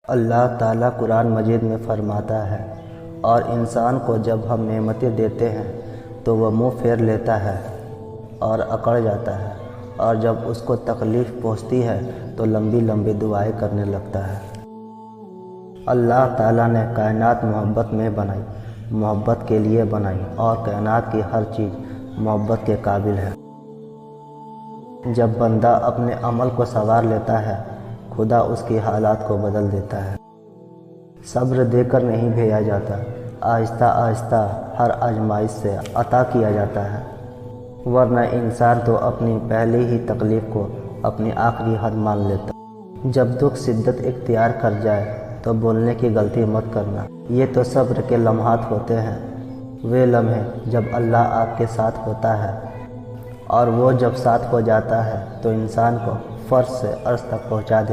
اللہ تعالیٰ قرآن مجید میں فرماتا ہے، اور انسان کو جب ہم نعمتیں دیتے ہیں تو وہ منہ پھیر لیتا ہے اور اکڑ جاتا ہے، اور جب اس کو تکلیف پہنچتی ہے تو لمبی لمبی دعائیں کرنے لگتا ہے۔ اللہ تعالیٰ نے کائنات محبت میں بنائی، محبت کے لیے بنائی، اور کائنات کی ہر چیز محبت کے قابل ہے۔ جب بندہ اپنے عمل کو سنوار لیتا ہے، خدا اس کی حالات کو بدل دیتا ہے۔ صبر دے کر نہیں بھیجا جاتا، آہستہ آہستہ ہر آزمائش سے عطا کیا جاتا ہے، ورنہ انسان تو اپنی پہلی ہی تکلیف کو اپنی آخری حد مان لیتا۔ جب دکھ شدت اختیار کر جائے تو بولنے کی غلطی مت کرنا، یہ تو صبر کے لمحات ہوتے ہیں، وہ لمحے جب اللہ آپ کے ساتھ ہوتا ہے، اور وہ جب ساتھ ہو جاتا ہے تو انسان کو فرش سے عرش تک پہنچا دیتا ہے۔